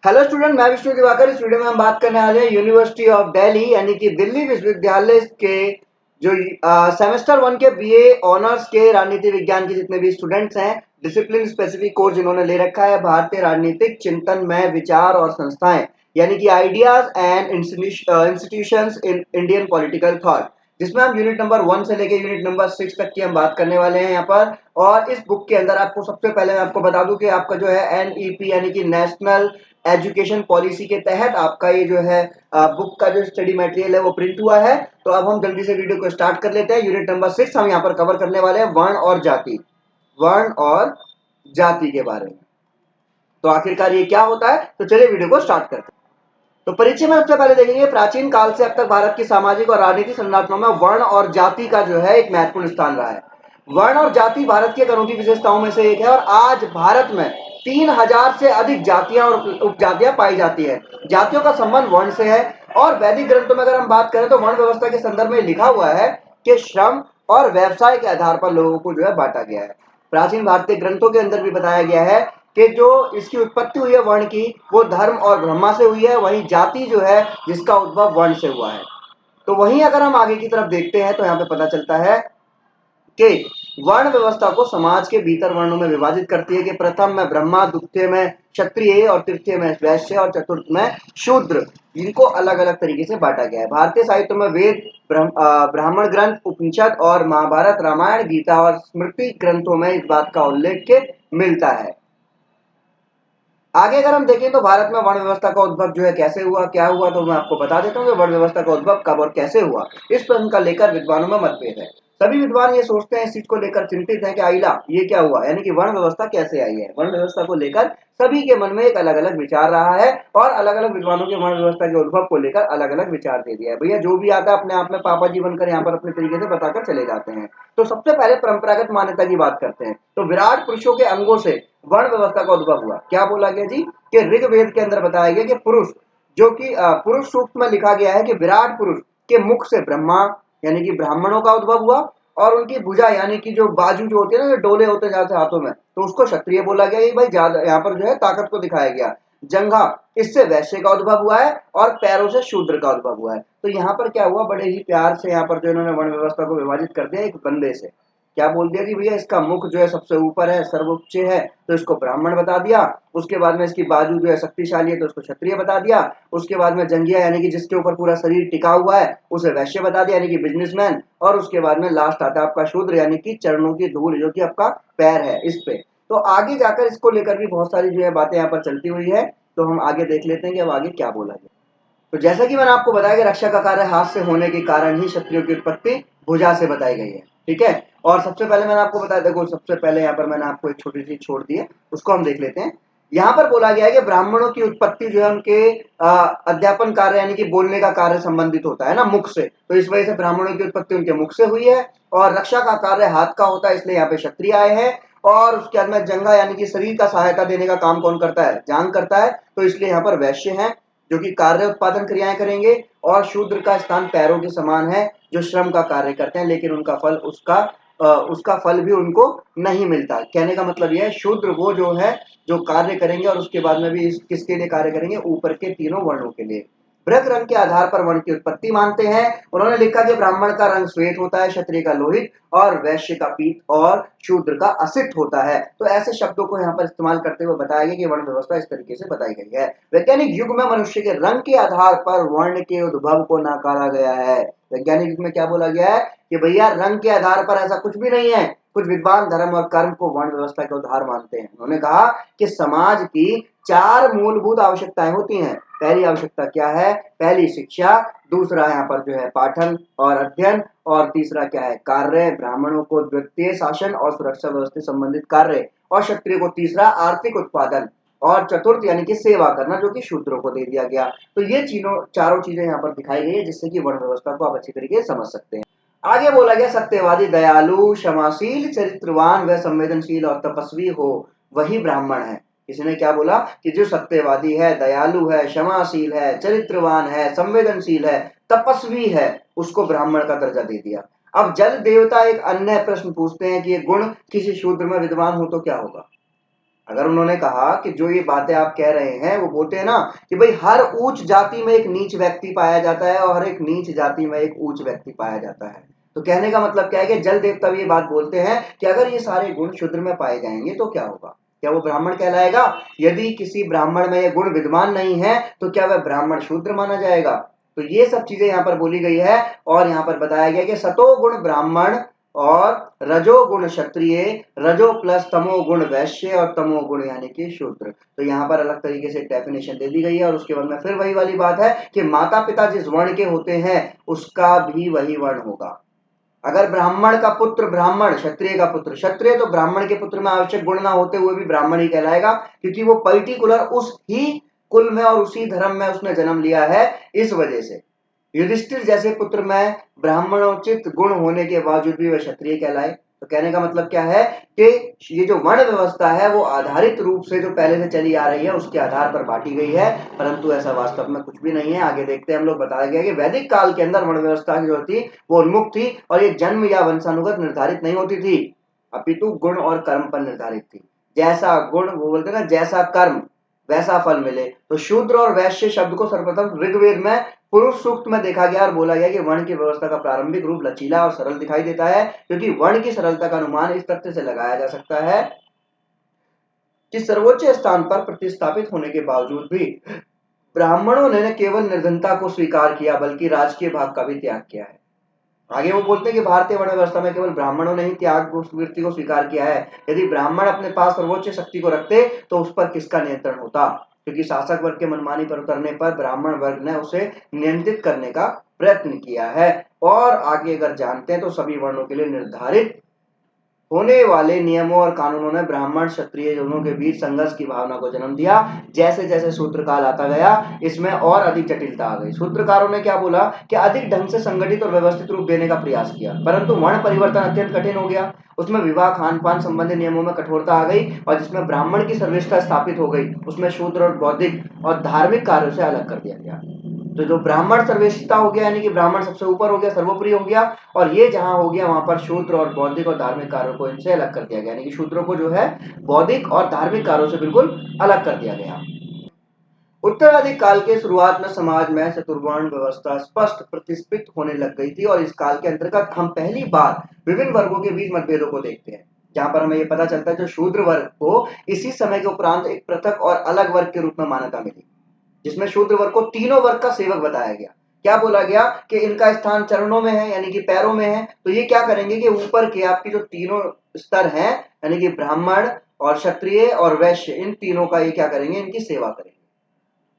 Hello student, मैं विष्णु दिवाकर। इस video में हम बात करने वाले हैं यूनिवर्सिटी ऑफ दिल्ली यानी कि दिल्ली विश्वविद्यालय के जो सेमेस्टर 1 के बीए ऑनर्स के राजनीति विज्ञान के जितने भी स्टूडेंट्स हैं, डिसिप्लिन स्पेसिफिक कोर्स जिन्होंने ले रखा है भारतीय राजनीतिक चिंतन में विचार और संस्थाएं यानी कि ideas and institutions in Indian political thought, जिसमें हम यूनिट नंबर 1 से लेके यूनिट नंबर 6 तक की हम बात करने वाले हैं यहाँ पर। और इस बुक के अंदर आपको सबसे पहले मैं आपको बता दूं कि आपका जो है एनईपी यानी कि नेशनल एजुकेशन पॉलिसी के तहत आपका ये जो है बुक का जो स्टडी मटेरियल है वो प्रिंट हुआ है। तो अब हम जल्दी से वीडियो को स्टार्ट कर लेते हैं। यूनिट नंबर 6 हम यहाँ पर कवर करने वाले हैं वर्ण और जाति, वर्ण और जाति के बारे में। तो आखिरकार ये क्या होता है, तो चलिए वीडियो को स्टार्ट करते हैं। तो परिचय में सबसे पहले देखेंगे प्राचीन काल से अब तक भारत की सामाजिक और राजनीतिक संरचना में वर्ण और जाति का जो है एक महत्वपूर्ण स्थान रहा है। वर्ण और जाति भारत की एक अनूठी विशेषताओं में से एक है और आज भारत में 3000 से अधिक जातियां और उपजातियां पाई जाती है। जातियों का संबंध वर्ण से है और वैदिक ग्रंथों में अगर हम बात करें तो वर्ण व्यवस्था के संदर्भ में लिखा हुआ है कि श्रम और व्यवसाय के आधार पर लोगों को जो है बांटा गया है। प्राचीन भारतीय ग्रंथों के अंदर भी बताया गया है कि जो इसकी उत्पत्ति हुई है वर्ण की, वो धर्म और ब्रह्मा से हुई है, वहीं जाति जो है जिसका उद्भव वर्ण से हुआ है। तो वहीं अगर हम आगे की तरफ देखते हैं तो यहाँ पे पता चलता है कि वर्ण व्यवस्था को समाज के भीतर वर्णों में विभाजित करती है कि प्रथम में ब्रह्मा, द्वितीय में क्षत्रिय और तृतीय में वैश्य और चतुर्थ में शूद्र। इनको अलग अलग तरीके से बांटा गया है। भारतीय साहित्य में वेद, ब्राह्मण ग्रंथ, उपनिषद और महाभारत, रामायण, गीता और स्मृति ग्रंथों में इस बात का उल्लेख मिलता है। आगे अगर हम देखें तो भारत में वर्ण व्यवस्था का उद्भव जो है कैसे हुआ, क्या हुआ, तो मैं आपको बता देता हूँ कि वर्ण व्यवस्था का उद्भव कब और कैसे हुआ। इस प्रश्न का लेकर विद्वानों में मतभेद है। सभी विद्वान ये सोचते हैं, इस चीज को लेकर चिंतित है कि आइला ये क्या हुआ, यानी कि वर्ण व्यवस्था कैसे आई है। वर्ण व्यवस्था को लेकर सभी के मन में एक अलग अलग विचार रहा है और अलग अलग विद्वानों के वर्ण व्यवस्था के उद्भव को लेकर अलग अलग विचार दे दिया है। भैया जो भी आता है अपने आप में पापा जी बनकर यहाँ पर अपने तरीके से बताकर चले जाते हैं। तो सबसे पहले परंपरागत मान्यता की बात करते हैं। तो विराट पुरुषों के अंगों से वर्ण व्यवस्था का उद्भव हुआ। क्या बोला गया जी कि ऋग्वेद के अंदर बताया गया कि पुरुष जो कि पुरुष सूक्त में लिखा गया है कि विराट पुरुष के मुख से ब्रह्मा यानी कि ब्राह्मणों का उद्भव हुआ और उनकी भुजा यानी कि जो बाजू जो होते हैं ना, जो डोले होते हैं जाते हाथों में, तो उसको क्षत्रिय बोला गया। ये भाई ज्यादा यहाँ पर जो है ताकत को दिखाया गया। जंघा, इससे वैश्य का उद्भव हुआ है और पैरों से शूद्र का उद्भव हुआ है। तो यहाँ पर क्या हुआ, बड़े ही प्यार से यहाँ पर जो इन्होंने वर्ण व्यवस्था को विभाजित कर दिया एक बंदे से। क्या बोल दिया कि भैया इसका मुख जो है सबसे ऊपर है, सर्वोच्च है, तो इसको ब्राह्मण बता दिया। उसके बाद में इसकी बाजू जो है शक्तिशाली है तो उसको क्षत्रिय बता दिया। उसके बाद में जंघिया यानी कि जिसके ऊपर पूरा शरीर टिका हुआ है उसे वैश्य बता दिया यानी कि बिजनेसमैन। और उसके बाद में लास्ट आता है आपका शूद्र यानी कि चरणों की धूल जो कि आपका पैर है इस पे। तो आगे जाकर इसको लेकर भी बहुत सारी जो है बातें यहाँ पर चलती हुई है। तो हम आगे देख लेते हैं कि अब आगे क्या बोला गया। तो जैसा कि मैंने आपको बताया कि रक्षा का कार्य हाथ से होने के कारण ही क्षत्रियों की उत्पत्ति भुजा से बताई गई है। ठीक है, और सबसे पहले मैंने आपको बताया, देखो सबसे पहले यहाँ पर मैंने आपको एक छोटी सी छोड़ दी है, उसको हम देख लेते हैं। यहाँ पर बोला गया है कि ब्राह्मणों की उत्पत्ति जो है उनके अध्यापन कार्य यानी कि बोलने का कार्य संबंधित होता है ना मुख से, तो इस वजह से ब्राह्मणों की उत्पत्ति उनके मुख से हुई है। और रक्षा का कार्य हाथ का होता है, इसलिए यहाँ पे क्षत्रिय आए हैं। और उसके बाद में जंगा यानी कि शरीर का सहायता देने का काम कौन करता है, जांग करता है, तो इसलिए यहाँ पर वैश्य है जो कि कार्य उत्पादन क्रियाएं करेंगे। और शूद्र का स्थान पैरों के समान है जो श्रम का कार्य करते हैं, लेकिन उनका फल उसका फल भी उनको नहीं मिलता। कहने का मतलब यह है शूद्र वो जो है जो कार्य करेंगे और उसके बाद में भी किसके लिए कार्य करेंगे, ऊपर के तीनों वर्णों के लिए। वृक्क रंग के आधार पर वर्ण की उत्पत्ति मानते हैं। उन्होंने लिखा कि ब्राह्मण का रंग श्वेत होता है, क्षत्रिय का लोहित और वैश्य का पीत और शूद्र का असित होता है। तो ऐसे शब्दों को यहाँ पर इस्तेमाल करते हुए बताया गया कि वर्ण व्यवस्था इस तरीके से बताई गई है। वैज्ञानिक युग में मनुष्य के रंग के आधार पर वर्ण के उद्भव को नकारा गया है। वैज्ञानिक युग में क्या बोला गया है कि भैया रंग के आधार पर ऐसा कुछ भी नहीं है। कुछ विद्वान धर्म और कर्म को वर्ण व्यवस्था के उदाहरण मानते हैं। उन्होंने कहा कि समाज की 4 मूलभूत आवश्यकताएं होती हैं। पहली आवश्यकता क्या है, पहली शिक्षा, दूसरा यहाँ पर जो है पाठन और अध्ययन, और तीसरा क्या है कार्य, ब्राह्मणों को द्वितीय शासन और सुरक्षा व्यवस्था संबंधित कार्य, और क्षत्रिय को तीसरा आर्थिक उत्पादन, और चतुर्थ यानी कि सेवा करना जो कि शूद्रों को दे दिया गया। तो ये चारों चीजें यहाँ पर दिखाई गई है जिससे कि वर्ण व्यवस्था को आप अच्छी तरीके से समझ सकते हैं। आगे बोला गया सत्यवादी, दयालु, क्षमाशील, चरित्रवान व संवेदनशील और तपस्वी हो वही ब्राह्मण है। इसने क्या बोला कि जो सत्यवादी है, दयालु है, क्षमाशील है, चरित्रवान है, संवेदनशील है, तपस्वी है, उसको ब्राह्मण का दर्जा दे दिया। अब जल देवता एक अन्य प्रश्न पूछते हैं कि ये गुण किसी शूद्र में विद्वान हो तो क्या होगा। अगर उन्होंने कहा कि जो ये बातें आप कह रहे हैं, वो बोलते हैं ना कि भाई हर उच्च जाति में एक नीच व्यक्ति पाया जाता है और हर एक नीच जाति में एक उच्च व्यक्ति पाया जाता है। तो कहने का मतलब क्या है कि जल देवता भी ये बात बोलते हैं कि अगर ये सारे गुण शूद्र में पाए जाएंगे तो क्या होगा, क्या वो ब्राह्मण कहलाएगा? यदि किसी ब्राह्मण में ये गुण विद्यमान नहीं है तो क्या वह ब्राह्मण शूद्र माना जाएगा? तो ये सब चीजें यहाँ पर बोली गई है और यहाँ पर बताया गया कि सतो गुण ब्राह्मण और रजोगुण क्षत्रिय, रजो प्लस तमोगुण वैश्य और तमोगुण यानी कि शूद्र। तो यहाँ पर अलग तरीके से डेफिनेशन दे दी गई है और उसके बाद में फिर वही वाली बात है कि माता पिता जिस वर्ण के होते हैं उसका भी वही वर्ण होगा। अगर ब्राह्मण का पुत्र ब्राह्मण, क्षत्रिय का पुत्र क्षत्रिय, तो ब्राह्मण के पुत्र में आवश्यक गुण ना होते हुए भी ब्राह्मण ही कहलाएगा, क्योंकि वो पर्टिकुलर उस ही कुल में और उसी धर्म में उसने जन्म लिया है। इस वजह से युधिष्ठिर जैसे पुत्र में ब्राह्मणोचित गुण होने के बावजूद भी वह क्षत्रिय कहलाए। तो कहने का मतलब क्या है कि ये जो वर्ण व्यवस्था है वो आधारित रूप से जो पहले से चली आ रही है उसके आधार पर बांटी गई है, परंतु ऐसा वास्तव में कुछ भी नहीं है। आगे देखते हैं हम लोग। बताया गया कि वैदिक काल के अंदर वर्ण व्यवस्था जो थी वो उन्मुक्त थी और ये जन्म या वंशानुगत निर्धारित नहीं होती थी, अपितु गुण और कर्म पर निर्धारित थी। जैसा गुण, वो बोलते हैं ना जैसा कर्म वैसा फल मिले। तो शूद्र और वैश्य शब्द को सर्वप्रथम ऋग्वेद में पुरुष सूक्त में देखा गया और बोला गया कि वर्ण की व्यवस्था का प्रारंभिक रूप लचीला और सरल दिखाई देता है, क्योंकि वर्ण की सरलता का अनुमान इस तथ्य से लगाया जा सकता है कि सर्वोच्च स्थान पर प्रतिस्थापित होने के बावजूद भी ब्राह्मणों ने न केवल निर्धनता को स्वीकार किया बल्कि राजकीय भाग का भी त्याग किया है। आगे वो बोलते हैं कि भारतीय वर्ण व्यवस्था में केवल ब्राह्मणों ने ही त्याग वृत्ति को स्वीकार किया है। यदि ब्राह्मण अपने पास सर्वोच्च शक्ति को रखते तो उस पर किसका नियंत्रण होता, क्योंकि शासक वर्ग के मनमानी पर उतरने पर ब्राह्मण वर्ग ने उसे नियंत्रित करने का प्रयत्न किया है। और आगे अगर जानते हैं तो सभी वर्णों के लिए निर्धारित होने वाले नियमों और कानूनों ने ब्राह्मण क्षत्रिय दोनों के बीच संघर्ष की भावना को जन्म दिया। जैसे जैसे सूत्रकाल आता गया इसमें और अधिक जटिलता आ गई। सूत्रकारों ने क्या बोला कि अधिक ढंग से संगठित और व्यवस्थित रूप देने का प्रयास किया, परंतु वर्ण परिवर्तन अत्यंत कठिन हो गया। उसमें विवाह खान पान संबंधी नियमों में कठोरता आ गई और जिसमें ब्राह्मण की सर्वश्रेष्ठता स्थापित हो गई उसमें शूद्र और बौद्धिक और धार्मिक कार्यों से अलग कर दिया गया। तो जो ब्राह्मण सर्वश्रेष्ठता हो गया यानी कि ब्राह्मण सबसे ऊपर हो गया, सर्वोपरि हो गया, और ये जहां हो गया वहां पर शूद्र और बौद्धिक और धार्मिक कार्यों को इनसे अलग कर दिया गया, यानी कि शूद्रों को जो है बौद्धिक और धार्मिक कार्यों से बिल्कुल अलग कर दिया गया। उत्तराधिक काल के शुरुआत में समाज में चतुर्वर्ण व्यवस्था स्पष्ट प्रतिष्ठित होने लग गई थी और इस काल के अंतर्गत हम पहली बार विभिन्न वर्गों के बीच मतभेदों को देखते हैं, जहां पर हमें यह पता चलता है जो शूद्र वर्ग को इसी समय के उपरांत एक पृथक और अलग वर्ग के रूप में मान्यता मिली, जिसमें शूद्र वर्ग को तीनों वर्ग का सेवक बताया गया। क्या बोला गया कि इनका स्थान चरणों में है यानी कि पैरों में है। तो ये क्या करेंगे कि ऊपर के आपकी जो तीनों स्तर हैं यानी कि ब्राह्मण और क्षत्रिय और वैश्य, इन तीनों का ये क्या करेंगे, इनकी सेवा करेंगे।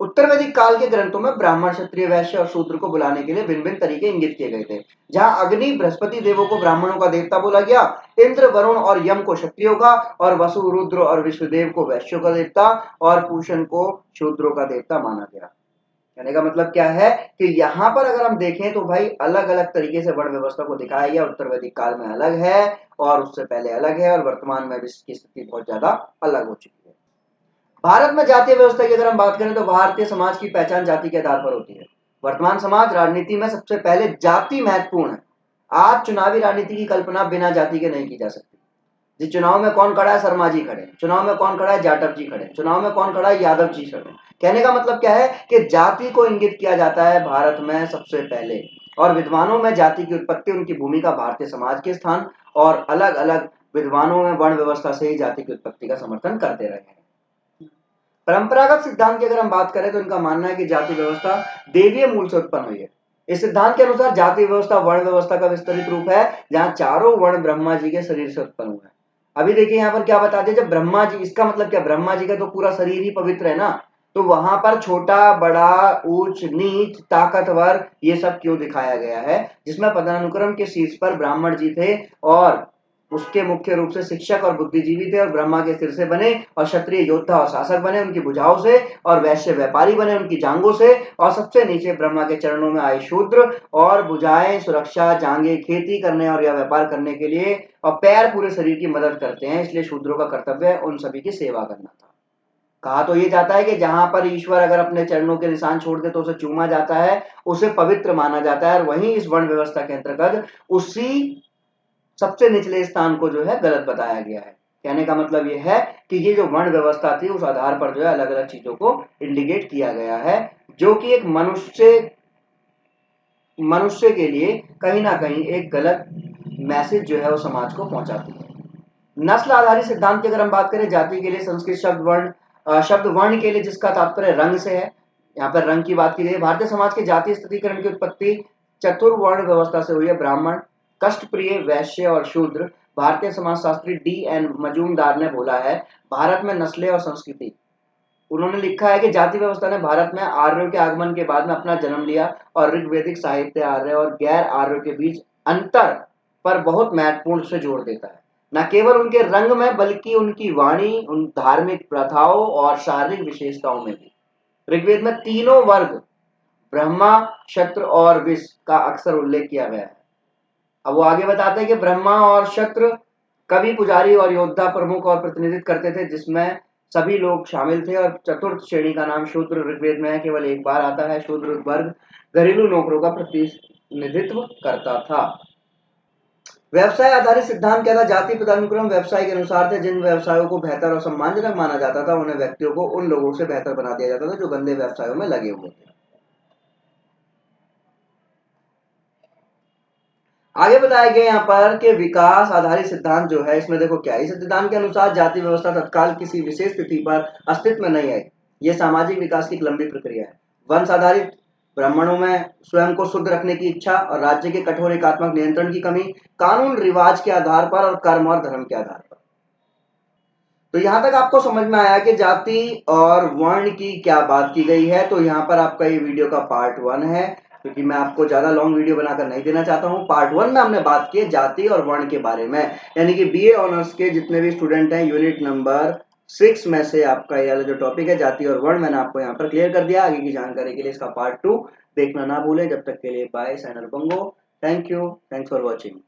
उत्तर वैदिक काल के ग्रंथों में ब्राह्मण क्षत्रिय वैश्य और शूद्र को बुलाने के लिए भिन्न भिन्न तरीके इंगित किए गए थे। जहां अग्नि बृहस्पति देवों को ब्राह्मणों का देवता बोला गया, इंद्र वरुण और यम को क्षत्रियों का, और वसु रुद्र और विश्वदेव को वैश्यों का देवता और पूषण को शूद्रों का देवता माना गया। कहने का मतलब क्या है कि यहाँ पर अगर हम देखें तो भाई अलग अलग तरीके से वर्ण व्यवस्था को दिखाया गया। उत्तर वैदिक काल में अलग है और उससे पहले अलग है और वर्तमान में भी इसकी स्थिति बहुत ज्यादा अलग हो चुकी है। भारत में जातीय व्यवस्था की अगर हम बात करें तो भारतीय समाज की पहचान जाति के आधार पर होती है। वर्तमान समाज राजनीति में सबसे पहले जाति महत्वपूर्ण है। आज चुनावी राजनीति की कल्पना बिना जाति के नहीं की जा सकती। जी, चुनाव में कौन खड़ा है, शर्मा जी खड़े, चुनाव में कौन खड़ा है, जाटव जी खड़े, चुनाव में कौन खड़ा है, यादव जी खड़े। कहने का मतलब क्या है कि जाति को इंगित किया जाता है भारत में सबसे पहले, और विद्वानों में जाति की उत्पत्ति, उनकी भूमिका, भारतीय समाज के स्थान और अलग अलग विद्वानों में वर्ण व्यवस्था से ही जाति की उत्पत्ति का समर्थन करते रहे हैं। परंपरागत सिद्धांत की अगर हम बात करें तो इनका मानना है कि जाति व्यवस्था देवीय मूल से उत्पन्न हुई है। इस सिद्धांत के अनुसार जाति व्यवस्था वर्ण व्यवस्था का विस्तृत रूप है, जहां चारों वर्ण ब्रह्मा जी के शरीर से उत्पन्न हुए हैं। अभी देखिए यहाँ पर क्या बता दिया, जब ब्रह्मा जी, इसका मतलब क्या, ब्रह्मा जी का तो पूरा शरीर ही पवित्र है ना, तो वहां पर छोटा बड़ा ऊंच नीच ताकतवर ये सब क्यों दिखाया गया है, जिसमें पदानुक्रम के शीर्ष पर ब्राह्मण जी थे और उसके मुख्य रूप से शिक्षक और बुद्धिजीवी थे, और ब्रह्मा के सिर से बने, और क्षत्रिय योद्धा और शासक बने उनकी भुजाओं से, और वैश्य व्यापारी बने उनकी जांघों से, और सबसे नीचे ब्रह्मा के चरणों में आए शूद्र, और भुजाएं सुरक्षा, जांघें खेती करने और या व्यापार करने के लिए, और पैर पूरे शरीर की मदद करते हैं, इसलिए शूद्रों का कर्तव्य है उन सभी की सेवा करना था। कहा तो ये जाता है कि जहां पर ईश्वर अगर अपने चरणों के निशान छोड़ दे तो उसे चूमा जाता है, उसे पवित्र माना जाता है, और वहीं इस वर्ण व्यवस्था के अंतर्गत उसी सबसे निचले स्थान को जो है गलत बताया गया है। कहने का मतलब ये है कि ये जो वर्ण व्यवस्था थी उस आधार पर जो है अलग अलग चीजों को इंडिकेट किया गया है, जो कि एक मनुष्य के लिए कहीं ना कहीं एक गलत मैसेज जो है वो समाज को पहुंचाती है। नस्ल आधारित सिद्धांत की अगर हम बात करें, जाति के लिए संस्कृत शब्द वर्ण के लिए जिसका तात्पर्य रंग से है, यहाँ पर रंग की बात की गई है। भारतीय समाज के जातीय स्थितिकरण की उत्पत्ति चतुर्वर्ण व्यवस्था से हुई है। ब्राह्मण, कष्टप्रिय, वैश्य और शूद्र। भारतीय समाजशास्त्री D.N. मजूमदार ने बोला है, भारत में नस्लें और संस्कृति। उन्होंने लिखा है कि जाति व्यवस्था ने भारत में आर्यों के आगमन के बाद में अपना जन्म लिया और ऋग्वैदिक साहित्य आर्य और गैर आर्यों के बीच अंतर पर बहुत महत्वपूर्ण से जोर देता है, न केवल उनके रंग में बल्कि उनकी वाणी, उन धार्मिक प्रथाओं और शारीरिक विशेषताओं में भी। ऋग्वेद में तीनों वर्ग ब्रह्मा, क्षत्र और विश्व का अक्सर उल्लेख किया गया है। अब वो आगे बताते हैं कि ब्रह्मा और क्षत्र कवि, पुजारी और योद्धा प्रमुख और प्रतिनिधित्व करते थे, जिसमें सभी लोग शामिल थे। और चतुर्थ श्रेणी का नाम शूद्र ऋग्वेद में केवल एक बार आता है। शूद्र वर्ग घरेलू नौकरों का प्रतिनिधित्व करता था। व्यवसाय आधारित सिद्धांत क्या था? जाति पदानुक्रम व्यवसाय के अनुसार थे। जिन व्यवसायों को बेहतर और सम्मानजनक माना जाता था उन्हें व्यक्तियों को उन लोगों से बेहतर बना दिया जाता था जो गंदे व्यवसायों में लगे हुए थे। आगे बताया गया यहाँ पर कि विकास आधारित सिद्धांत जो है, इसमें देखो क्या है। इस सिद्धांत के अनुसार जाति व्यवस्था तत्काल किसी विशेष स्थिति पर अस्तित्व में नहीं आई। यह सामाजिक विकास की एक लंबी प्रक्रिया है। वंश आधारित, ब्राह्मणों में स्वयं को शुद्ध रखने की इच्छा और राज्य के कठोर एकात्मक नियंत्रण की कमी, कानून रिवाज के आधार पर और कर्म और धर्म के आधार पर। तो यहां तक आपको समझ में आया कि जाति और वर्ण की क्या बात की गई है। तो यहाँ पर आपका ये वीडियो का पार्ट 1 है, क्योंकि मैं आपको ज्यादा लॉन्ग वीडियो बनाकर नहीं देना चाहता हूँ। पार्ट 1 में हमने बात की जाति और वर्ण के बारे में, यानी कि बीए ऑनर्स के जितने भी स्टूडेंट हैं, यूनिट नंबर 6 में से आपका यह जो टॉपिक है जाति और वर्ण, मैंने आपको यहाँ पर क्लियर कर दिया। आगे की जानकारी के लिए इसका पार्ट 2 देखना ना भूलें। जब तक के लिए बाय, साइनर बंगो। Thank you, thanks for watching.